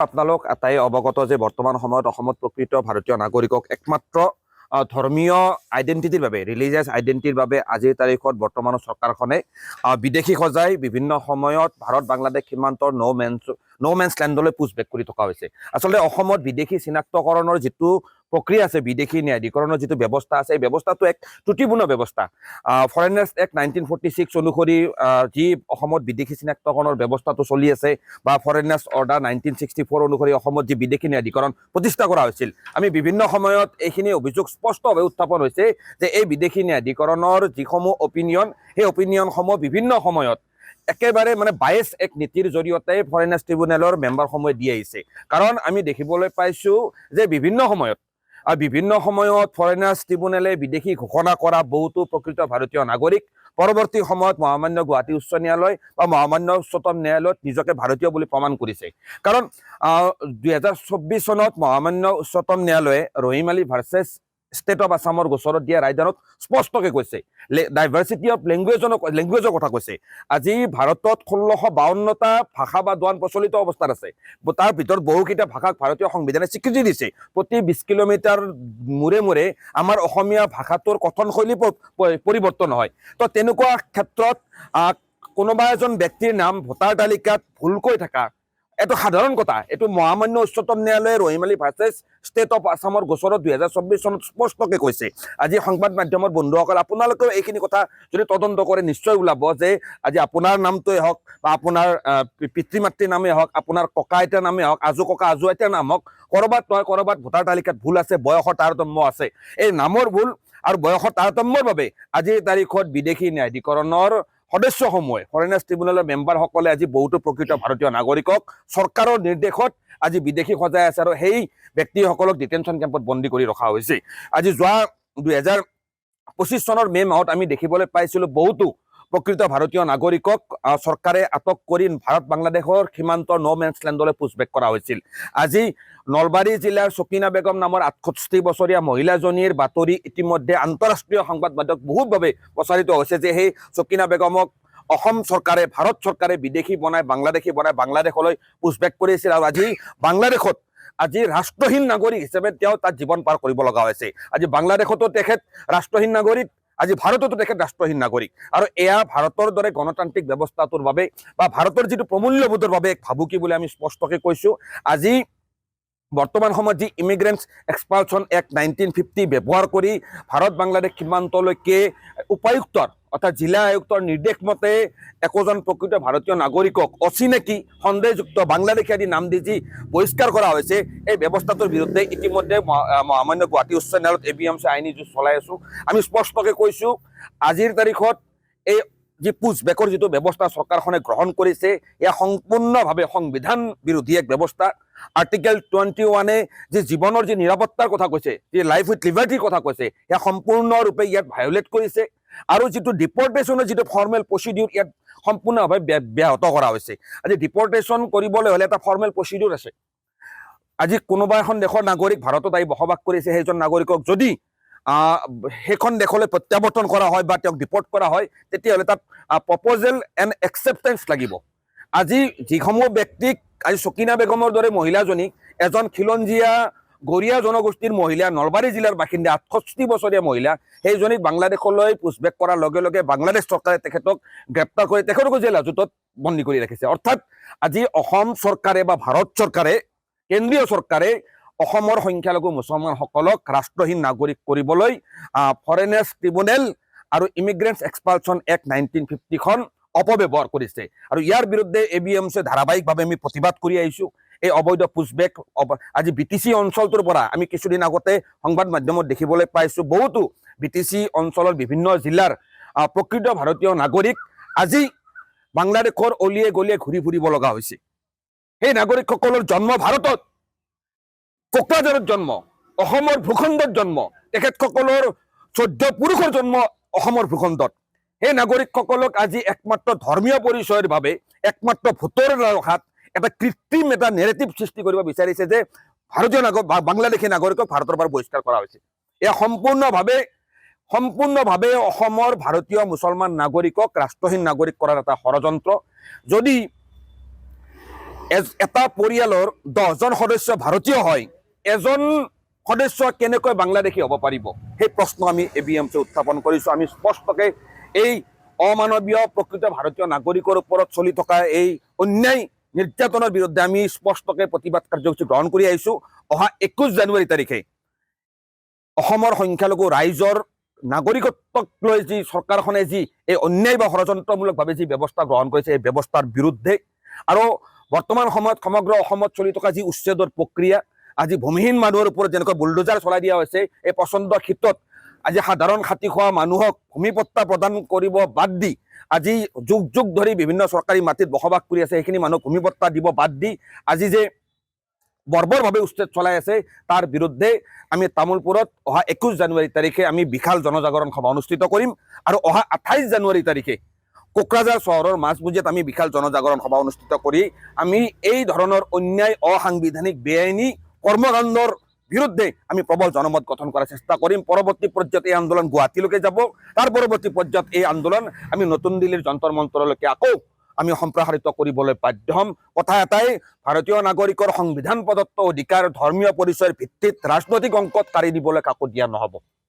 আপোনালোক আটাই অৱগত যে বৰ্তমান সময়ত অসমত প্ৰকৃত ভাৰতীয় নাগৰিকক একমাত্ৰ ধৰ্মীয় আইডেণ্টিটিৰ বাবে ৰিলিজিয়াছ আইডেণ্টিটিৰ বাবে আজিৰ তাৰিখত বৰ্তমানৰ চৰকাৰখনে বিদেশী সজাই বিভিন্ন সময়ত ভাৰত বাংলাদেশ সীমান্তৰ ন' মেন্স লেণ্ডলৈ পুছবেক কৰি থকা হৈছে। আচলতে অসমত বিদেশী চিনাক্তকৰণৰ যিটো প্ৰক্ৰিয়া আছে, বিদেশী ন্যায়াধিকৰণৰ যিটো ব্যৱস্থা আছে, এই ব্যৱস্থাটো এক ত্ৰুটিপূৰ্ণ ব্যৱস্থা। ফৰেইনাৰ্ছ এক্ট 1946 অনুসৰি যি অসমত বিদেশী চিনাক্তকৰণৰ ব্যৱস্থাটো চলি আছে বা ফৰেইনাৰ্ছ অৰ্ডাৰ 1964 অনুসৰি অসমত যি বিদেশী ন্যায়াধিকৰণ প্ৰতিষ্ঠা কৰা হৈছিল, আমি বিভিন্ন সময়ত এইখিনি অভিযোগ স্পষ্টভাৱে উত্থাপন হৈছে যে এই বিদেশী ন্যায়াধিকৰণৰ যিসমূহ অপিনিয়ন, সেই অপিনিয়নসমূহ বিভিন্ন সময়ত একেবাৰে বায়েছ এক নীতিৰ জৰিয়তে ফৰেইনাৰ্ছ ট্ৰিব্যুনেলৰ মেম্বাৰসমূহে দি আহিছে। কাৰণ আমি দেখিবলৈ পাইছোঁ যে বিভিন্ন সময়ত ফৰেইনাৰ্ছ ট্ৰিব্যুনেলে বিদেশী ঘোষণা কৰা বহুতো প্ৰকৃত ভাৰতীয় নাগৰিক পৰৱৰ্তী সময়ত মহামান্য গুৱাহাটী উচ্চ ন্যায়ালয় বা মহামান্য উচ্চতম ন্যায়ালয়ত নিজকে ভাৰতীয় বুলি প্ৰমাণ কৰিছে। কাৰণ 2024 চনত মহামান্য উচ্চতম ন্যায়ালয়ে Rahim Ali versus state of আছামৰ গোচৰত দিয়া ৰায়দানত স্পষ্টকৈ কৈছে, ডাইভাৰ্চিটি অফ লেংগুৱেজৰ কথা কৈছে। আজি ভাৰতত 1652টা ভাষা বা দোৱান প্ৰচলিত অৱস্থাত আছে। তাৰ ভিতৰত বহুকেইটা ভাষাক ভাৰতীয় সংবিধানে স্বীকৃতি দিছে। প্ৰতি 20 কিলোমিটাৰ মূৰে মূৰে আমাৰ অসমীয়া ভাষাটোৰ কথনশৈলী পৰিৱৰ্তন হয়। তো তেনেকুৱা ক্ষেত্ৰত কোনোবা এজন ব্যক্তিৰ নাম ভোটাৰ তালিকাত ভুলকৈ থকা এইটো সাধাৰণ কথা। এইটো মহামান্য উচ্চতম ন্যায়ালয়ে Rahim Ali versus state of আছামৰ গোচৰত 2024 চনত স্পষ্টকৈ কৈছে। আজি সংবাদ মাধ্যমৰ বন্ধুসকল, আপোনালোকেও এইখিনি কথা যদি তদন্ত কৰে নিশ্চয় ওলাব যে আজি আপোনাৰ নামটোৱে হওক বা আপোনাৰ পিতৃ মাতৃৰ নামেই হওক, আপোনাৰ ককা আইতাৰ নামেই হওক, আজু ককা আজু আইতাৰ নাম হওক, ক'ৰবাত নহয় ক'ৰবাত ভোটাৰ তালিকাত ভুল আছে, বয়সৰ তাৰতম্য আছে। এই নামৰ ভুল আৰু বয়সৰ তাৰতম্যৰ বাবে আজিৰ তাৰিখত বিদেশী ন্যায়াধিকৰণৰ সদস্যসমূহে, ফৰেইনাৰ্ছ ট্ৰিব্যুনেলৰ মেম্বাৰসকলে আজি বহুতো প্ৰকৃত ভাৰতীয় নাগৰিকক চৰকাৰৰ নিৰ্দেশত আজি বিদেশী সজাই আছে আৰু সেই ব্যক্তিসকলক ডিটেনশ্যন কেম্পত বন্দী কৰি ৰখা হৈছে। আজি যোৱা 2025 চনৰ মে' মাহত আমি দেখিবলৈ পাইছিলোঁ বহুতো প্ৰকৃত ভাৰতীয় নাগৰিকক চৰকাৰে আটক কৰি ভাৰত বাংলাদেশৰ সীমান্তৰ ন' মেন্স লেণ্ডলৈ পুছবেক কৰা হৈছিল। আজি নলবাৰী জিলাৰ চকিনা বেগম নামৰ 68 বছৰীয়া মহিলাজনীৰ বাতৰি ইতিমধ্যে আন্তঃৰাষ্ট্ৰীয় সংবাদ মাধ্যমত বহুতভাৱে প্ৰচাৰিত হৈছে যে সেই চকিনা বেগমক অসম চৰকাৰে, ভাৰত চৰকাৰে বিদেশী বনাই বাংলাদেশলৈ পুছবেক কৰিছিল আৰু আজি বাংলাদেশত ৰাষ্ট্ৰহীন নাগৰিক হিচাপে তেওঁ তাত জীৱন পাৰ কৰিব লগা হৈছে। আজি বাংলাদেশতো তেখেত ৰাষ্ট্ৰহীন নাগৰিক, আজি ভাৰততো তেখেত ৰাষ্ট্ৰহীন নাগৰিক। আৰু এয়া ভাৰতৰ দৰে গণতান্ত্ৰিক ব্যৱস্থাটোৰ বাবে বা ভাৰতৰ যিটো প্ৰমূল্যবোধৰ বাবে এক ভাবুকি বুলি আমি স্পষ্টকৈ কৈছোঁ। আজি বৰ্তমান সময়ত যি ইমিগ্ৰেণ্টছ এক্সপালচন এক্ট 1950 ব্যৱহাৰ কৰি ভাৰত বাংলাদেশ সীমান্তলৈকে উপায়ুক্তৰ অৰ্থাৎ জিলা আয়ুক্তৰ নিৰ্দেশ মতে একোজন প্ৰকৃত ভাৰতীয় নাগৰিকক অচিনাকি সন্দেহযুক্ত বাংলাদেশী আদি নাম দি যি বহিষ্কাৰ কৰা হৈছে, এই ব্যৱস্থাটোৰ বিৰুদ্ধে ইতিমধ্যে মহামান্য গুৱাহাটী উচ্চ ন্যায়ালয়ত ABMC আইনী যুঁজ চলাই আছোঁ। আমি স্পষ্টকৈ কৈছোঁ, আজিৰ তাৰিখত এই যি পুছবেকৰ যিটো ব্যৱস্থা চৰকাৰখনে গ্ৰহণ কৰিছে, এয়া সম্পূৰ্ণভাৱে সংবিধান বিৰোধী এক ব্যৱস্থা। আৰ্টিকেল 21 যি জীৱনৰ যি নিৰাপত্তাৰ কথা কৈছে, যি লাইফ উইথ লিবাৰ্টিৰ কথা কৈছে, এয়া সম্পূৰ্ণৰূপে ইয়াত ভায়োলেট কৰিছে। আৰু যিটো ডিপৰ্টেশ্যনৰ যিটো ফৰ্মেল প্ৰচিডিউৰ, ইয়াত সম্পূৰ্ণভাৱে ব্যাহত কৰা হৈছে। আজি ডিপৰ্টেশ্যন কৰিবলৈ হ'লে এটা ফৰ্মেল প্ৰচিডিউৰ আছে। আজি কোনোবা এখন দেশৰ নাগৰিক ভাৰতত আহি বসবাস কৰিছে, সেইজন নাগৰিকক যদি সেইখন দেশলৈ প্ৰত্যাৱৰ্তন কৰা হয় বা তেওঁক ডিপৰ্ট কৰা হয়, তেতিয়াহ'লে তাত প্ৰপ'জেল এণ্ড একচেপ্টেঞ্চ লাগিব। আজি যিসমূহ ব্যক্তিক, আজি চকিনা বেগমৰ দৰে মহিলাজনীক, এজন খিলঞ্জীয়া গৰীয়া জনগোষ্ঠীৰ মহিলা, নলবাৰী জিলাৰ বাসিন্দা 68 বছৰীয়া মহিলা, সেইজনীক বাংলাদেশলৈ পুছবেক কৰাৰ লগে লগে বাংলাদেশ চৰকাৰে তেখেতক গ্ৰেপ্তাৰ কৰি তেখেতকো জেল হাজতত বন্দী কৰি ৰাখিছে। অৰ্থাৎ আজি অসম চৰকাৰে বা ভাৰত চৰকাৰে, কেন্দ্ৰীয় চৰকাৰে অসমৰ সংখ্যালঘু মুছলমানসকলক ৰাষ্ট্ৰহীন নাগৰিক কৰিবলৈ ফৰেইনাৰ্ছ ট্ৰিব্যুনেল আৰু ইমিগ্ৰেণ্টছ এক্সপালচন এক্ট 1950খন অপব্যৱহাৰ কৰিছে। আৰু ইয়াৰ বিৰুদ্ধে ABMC ধাৰাবাহিকভাৱে আমি প্ৰতিবাদ কৰি আহিছোঁ। এই অবৈধ পুছবেক আজি BTC অঞ্চলটোৰ পৰা আমি কিছুদিন আগতে সংবাদ মাধ্যমত দেখিবলৈ পাইছোঁ, বহুতো BTC অঞ্চলৰ বিভিন্ন জিলাৰ প্ৰকৃত ভাৰতীয় নাগৰিক আজি বাংলাদেশৰ অলিয়ে গলিয়ে ঘূৰি ফুৰিব লগা হৈছে। সেই নাগৰিকসকলৰ জন্ম ভাৰতত, কোকৰাঝাৰত জন্ম, অসমৰ ভূখণ্ডত জন্ম, তেখেতসকলৰ 14 পুৰুষৰ জন্ম অসমৰ ভূখণ্ডত। সেই নাগৰিকসকলক আজি একমাত্ৰ ধৰ্মীয় পৰিচয়ৰ বাবে, একমাত্ৰ ভোটৰ ৰখাত এটা কৃত্ৰিম এটা নেৰেটিভ সৃষ্টি কৰিব বিচাৰিছে যে ভাৰতীয় বাংলাদেশী নাগৰিকক ভাৰতৰ পৰা বহিষ্কাৰ কৰা হৈছে। এয়া সম্পূৰ্ণভাৱে অসমৰ ভাৰতীয় মুছলমান নাগৰিকক ৰাষ্ট্ৰহীন নাগৰিক কৰাৰ এটা ষড়যন্ত্ৰ। যদি এটা পৰিয়ালৰ 10জন সদস্য ভাৰতীয় হয়, এজন সদস্য কেনেকৈ বাংলাদেশী হ'ব পাৰিব? সেই প্ৰশ্ন আমি ABMC উত্থাপন কৰিছোঁ। আমি স্পষ্টকে এই অমানৱীয় প্ৰকৃত ভাৰতীয় নাগৰিকৰ ওপৰত চলি থকা এই অন্যায় নিৰ্যাতনৰ বিৰুদ্ধে আমি স্পষ্টকে প্ৰতিবাদ কাৰ্যসূচী গ্ৰহণ কৰি আহিছোঁ। অহা 21 জানুৱাৰী তাৰিখে অসমৰ সংখ্যালঘু ৰাইজৰ নাগৰিকত্বক লৈ যি চৰকাৰখনে যি এই অন্যায় বা ষড়যন্ত্ৰমূলকভাৱে যি ব্যৱস্থা গ্ৰহণ কৰিছে, এই ব্যৱস্থাৰ বিৰুদ্ধে আৰু বৰ্তমান সময়ত সমগ্ৰ অসমত চলি থকা যি উচ্ছেদৰ প্ৰক্ৰিয়া, আজি ভূমিহীন মানুহৰ ওপৰত যেনেকৈ বুলডোজাৰ চলাই দিয়া হৈছে, এই প্ৰচণ্ড শীতত আজি সাধাৰণ খাতি খোৱা মানুহক ভূমিপট্টা প্ৰদান কৰিব বাদ দি আজি যুগ যুগ ধৰি বিভিন্ন চৰকাৰী মাটিত বসবাস কৰি আছে, সেইখিনি মানুহক ভূমিপট্টা দিব বাদ দি আজি যে বৰ্বৰভাৱে উচ্ছেদ চলাই আছে, তাৰ বিৰুদ্ধে আমি তামোলপুৰত অহা 21 জানুৱাৰী তাৰিখে আমি বিশাল জনজাগৰণ সভা অনুষ্ঠিত কৰিম। আৰু অহা 28 জানুৱাৰী তাৰিখে কোকৰাঝাৰ চহৰৰ মাজমজিয়াত আমি বিশাল জনজাগৰণ সভা অনুষ্ঠিত কৰি আমি এই ধৰণৰ অন্যায়, অসাংবিধানিক, বেআইনী কৰ্মকাণ্ডৰ বিৰুদ্ধে আমি প্ৰবল জনমত গঠন কৰাৰ চেষ্টা কৰিম। পৰৱৰ্তী পৰ্যায়ত এই আন্দোলন গুৱাহাটীলৈকে যাব। তাৰ পৰৱৰ্তী পৰ্যায়ত এই আন্দোলন আমি নতুন দিল্লীৰ যন্তৰ মন্তৰলৈকে আকৌ আমি সম্প্ৰসাৰিত কৰিবলৈ বাধ্য হ'ম। কথা এটাই, ভাৰতীয় নাগৰিকৰ সংবিধান প্ৰদত্ত অধিকাৰ ধৰ্মীয় পৰিচয়ৰ ভিত্তিত ৰাজনৈতিক অংকত কাঢ়ি দিবলৈ কাকো দিয়া নহ'ব।